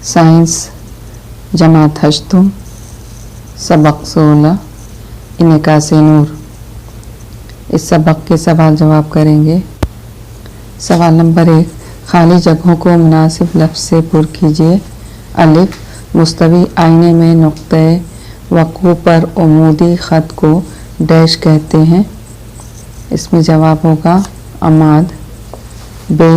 Science जमात हश्तुम सबक 16 इनकासे नूर। इस सबक के सवाल जवाब करेंगे। सवाल नंबर 1, खाली जगहों को मुनासिब लफ्ज़ से पुर कीजिए। अलिफ, मुस्तवी आईने में नुक्ते वक़ू पर उमूदी ख़त को डैश कहते हैं। इसमें जवाब होगा अमाद। बे,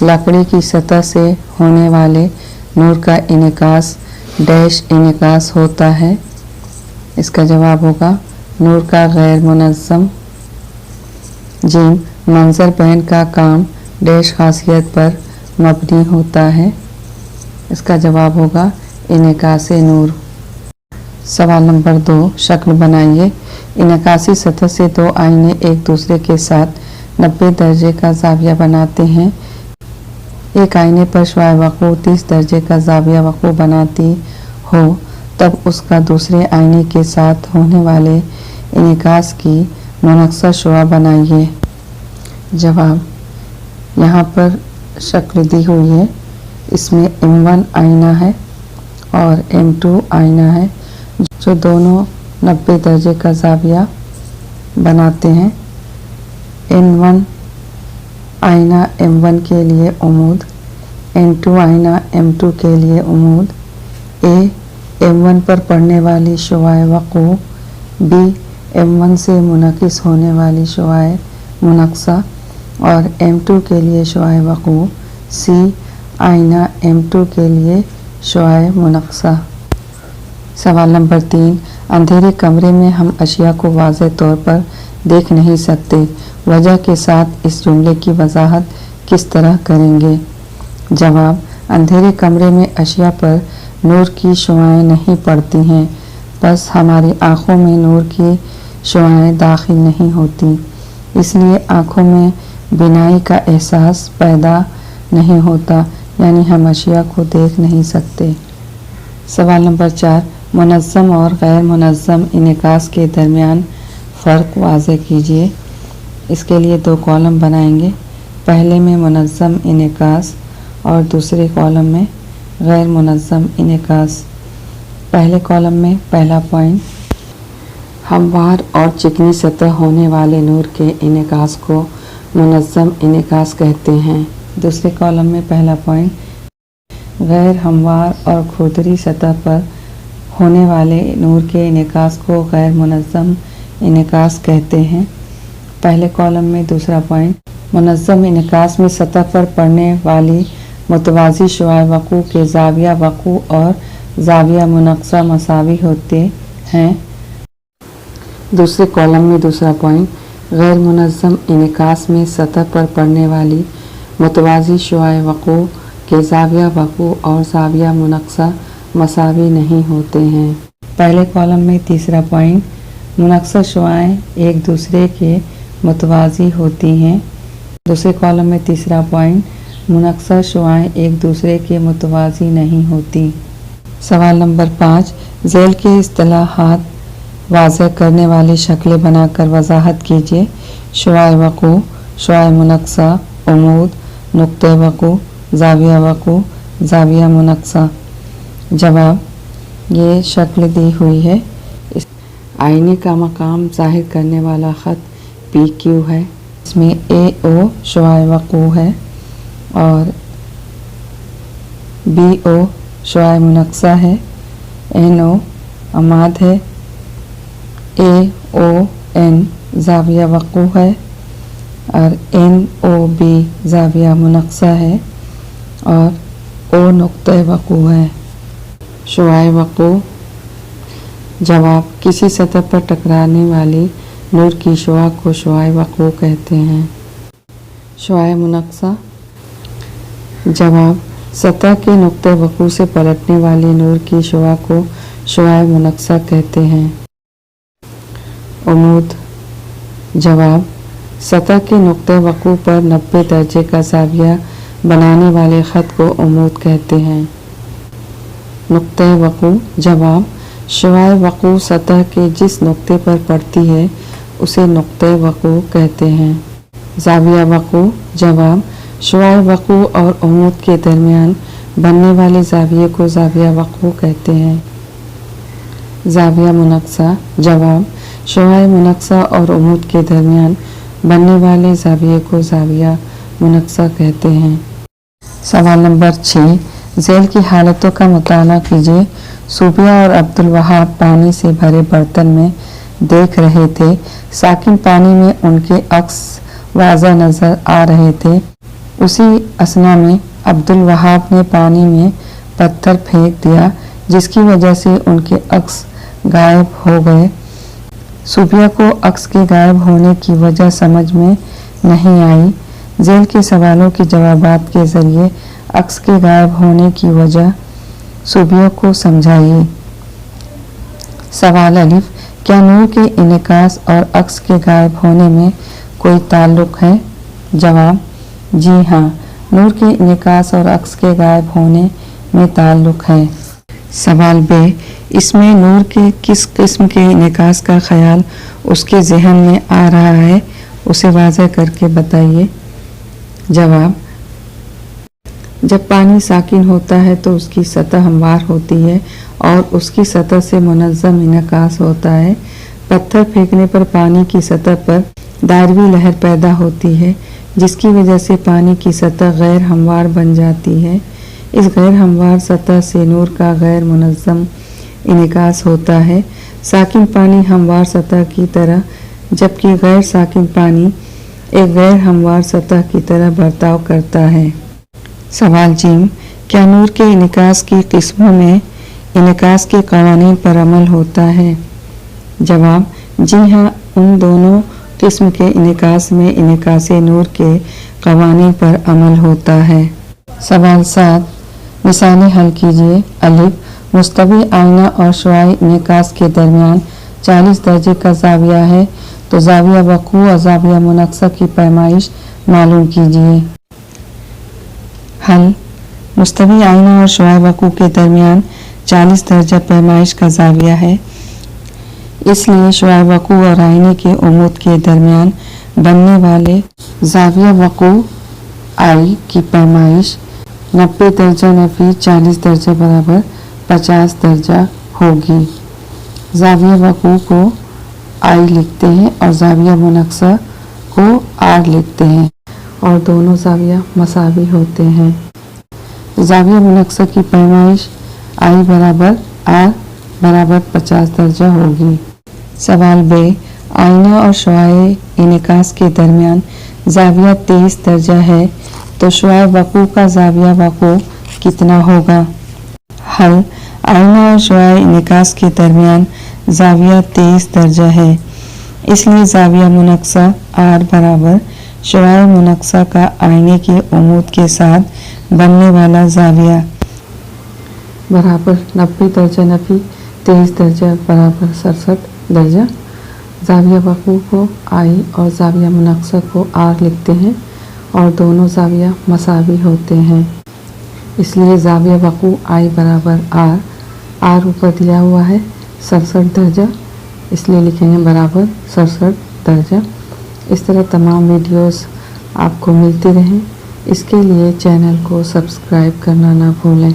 लकड़ी की सतह से होने वाले नूर का इनकास डैश इनकास होता है। इसका जवाब होगा नूर का गैर मुनज़्ज़म। जीम, मंजर बहन का काम डैश खासियत पर मबनी होता है। इसका जवाब होगा इनकासे नूर। सवाल नंबर 2, शक्ल बनाइए। इनकासी सतह से दो आईने एक दूसरे के साथ 90 दर्जे का ज़ाविया बनाते हैं। एक आईने पर शुआए वक़ू 30 दर्जे का ज़ाविया वक़ू बनाती हो तब उसका दूसरे आईने के साथ होने वाले इनकास की मुनक्सा शुआ बनाइए। जवाब, यहाँ पर शक्ल दी हुई है। इसमें M1 आईना है और M2 आईना है जो दोनों 90 दर्जे का ज़ाविया बनाते हैं। N1 आईना M1 के लिए उमूद, N2 आईना M2 के लिए उमूद। A, M1 पर पड़ने वाली शुआए वक़ू। B, M1 से मुनक़िस होने वाली शुआए मुनक्सा और M2 के लिए शुआए वक़ू। C, आईना M2 के लिए शुआए मुनक्सा। सवाल नंबर 3, अंधेरे कमरे में हम अशिया को वाज़ेह तौर पर देख नहीं सकते। वजह के साथ इस जुमले की वजाहत किस तरह करेंगे? जवाब, अंधेरे कमरे में अशिया पर नूर की शुआएं नहीं पड़ती हैं, बस हमारी आँखों में नूर की शुआएं दाखिल नहीं होती, इसलिए आँखों में बिनाई का एहसास पैदा नहीं होता, यानी हम अशिया को देख नहीं सकते। सवाल नंबर 4, मुनज़्ज़म और गैर मुनज़्ज़म इनकास के दरमियान फ़र्क वाज़ेह कीजिए। इसके लिए 2 कॉलम बनाएंगे। पहले में मुनज़्ज़म इनकास और दूसरे कॉलम में गैर मुनज़्ज़म इनकास। पहले कॉलम में पहला पॉइंट, हमवार और चिकनी सतह होने वाले नूर के इनकास को मुनज़्ज़म इनकास कहते हैं। दूसरे कॉलम में पहला पॉइंट, गैर हमवार और खुरदरी सतह पर होने वाले नूर के इनकास को गैर मुनज़्ज़म इनकास कहते हैं। पहले कॉलम में दूसरा पॉइंट, मुनज़्ज़म इनकास में सतह पर पड़ने वाली मुतवाज़ी शुआए वक़ू के ज़ाविया वक़ू और ज़ाविया मुनक्सा मसावी होते हैं। दूसरे कॉलम में दूसरा पॉइंट, गैर मुनज़्ज़म इनकास में सतह पर पड़ने वाली मुतवाज़ी शुआए वक़ू के ज़ाविया वक़ू और ज़ाविया मुनक्सा मसावी नहीं होते हैं। पहले कॉलम में तीसरा पॉइंट, मुनक्सा शुआएं एक दूसरे के मुतवाज़ी होती हैं। दूसरे कॉलम में तीसरा पॉइंट, मुनक्सा शुआएं एक दूसरे के मुतवाज़ी नहीं होती। सवाल नंबर 5, ज़ैल के इस्तिलाहात वाज़ेह करने वाली शक्लें बनाकर वजाहत कीजिए। शुआए वक़ू, शुआए मुनक्सा, उमूद, नुक्ते वक़ू, ज़ाविया वक़ू, ज़ाविया मुनक्सा। जवाब, ये शक्ल दी हुई है। इस आईने का मकाम ज़ाहिर करने वाला ख़त PQ है। इसमें AO शुआए वक़ू है और BO शुआए मुनक्सा है। NO अमाद है। AON ज़ाविया वक़ू है और NOB ज़ाविया मुनक्सा है और O नुक्ते वक़ू है। शुआए वक़ू। जवाब, किसी सतह पर टकराने वाली नूर की शुआ को शुआए वक़ू कहते हैं। शुआए मुनक्सा। जवाब, सतह के नुक्ते वक़ू से पलटने वाली नूर की शुआ को शुआए मुनक्सा कहते हैं। उमूद। जवाब, सतह के नुक्ते वक़ू पर 90 दर्जे का ज़ाविया बनाने वाले ख़त को उमूद कहते हैं। नुक्ते वक़ू। जवाब, शुआए वक़ू सतह के जिस नुक्ते पर पड़ती है उसे नुक्ते वक़ू कहते हैं। जाविया वक़ू। जवाब, शुआए वक़ू और उमूद के दरमियान बनने वाले जाविये को जाविया वक़ू कहते हैं। जाविया मुनक्सा। जवाब, शुआए मुनक्सा और उमूद के दरमियान बनने वाले जाविये को जाविया मुनक्सा कहते हैं। सवाल नंबर 6, झेल की हालतों का मुताला कीजिए। सूबिया और अब्दुल वहाब पानी से भरे बर्तन में देख रहे थे। साकिन पानी में उनके अक्स वाज़ा नज़र आ रहे थे। उसी असना में अब्दुल वहाब ने पानी में पत्थर फेंक दिया, जिसकी वजह से उनके अक्स गायब हो गए। सूबिया को अक्स के गायब होने की वजह समझ में नहीं आई। झेल के सवालों के जवाबात के ज़रिए अक्स के गायब होने की वजह सूबिया को समझाइए। सवाल अलिफ, क्या नूर के इनेकास और अक्स के गायब होने में कोई ताल्लुक है? जवाब, जी हाँ, नूर के इनेकास और अक्स के गायब होने में ताल्लुक है। सवाल बे, इसमें नूर के किस किस्म के इनेकास का ख्याल उसके जहन में आ रहा है, उसे वाज़ह करके बताइए। जवाब, जब पानी साकिन होता है तो उसकी सतह हमवार होती है और उसकी सतह से मुनज़्ज़म इनेकास होता है। पत्थर फेंकने पर पानी की सतह पर दायरवी लहर पैदा होती है, जिसकी वजह से पानी की सतह गैर हमवार बन जाती है। इस गैर हमवार सतह से नूर का गैर मुनज़्ज़म इनेकास होता है। साकिन पानी हमवार सतह की तरह, जबकि गैर साकिन पानी एक गैर हमवार सतह की तरह बर्ताव करता है। सवाल जीम, क्या नूर के इनेकास की किस्मों में इनेकास के क़वानीन पर अमल होता है? जवाब, जी हाँ, उन दोनों किस्म के इनेकास में इनेकास नूर के क़वानीन पर अमल होता है। सवाल 7, मिसालें हल कीजिए। अलिफ, मुस्तवी आईना और शुआई इनेकास के दरमियान 40 दर्जे का जाविया है, तो जाविया वक़ू और जाविया मुनक्सा की पैमाइश मालूम कीजिए। हल, मुस्तवी आईना और शुआए वक़ू के दरमियान 40 दर्जा पैमाइश का जाविया है, इसलिए शुआए वक़ू और आईने के उमूद के दरमियान बनने वाले जाविया वक़ू आई की पैमाइश 90 दर्जा नफ़ी 40 दर्जा बराबर 50 दर्जा होगी। जाविया वक़ू को आई लिखते हैं और जाविया मुनक्सा को आर लिखते हैं और दोनों जाविया मसावी होते हैं। जाविया मुनक्सा की पैमाइश आई बराबर आर बराबर 50 दर्जा होगी। सवाल बे, आईना और शुआए इनेकास के दरमियान जाविया 23 दर्जा है, तो शुआए वक़ू का जाविया वक़ू कितना होगा? हल, आईना और शुआए इनेकास के दरमियान जाविया 23 दर्जा है, इसलिए जाविया मुनक्सा आर बराबर शुआए मुनक्सा का आईने के उमूद के साथ बनने वाला जाविया बराबर 90 दर्जा नफ़ी 23 दर्जा बराबर 67 दर्जा। जाविया वक़ू को आई और जाविया मुनक्सा को आर लिखते हैं और दोनों जाविया मसावी होते हैं, इसलिए जाविया वक़ू आई बराबर आर ऊपर दिया हुआ है 67 दर्जा, इसलिए लिखेंगे बराबर 67 दर्जा। इस तरह तमाम वीडियोस आपको मिलती रहें, इसके लिए चैनल को सब्सक्राइब करना ना भूलें।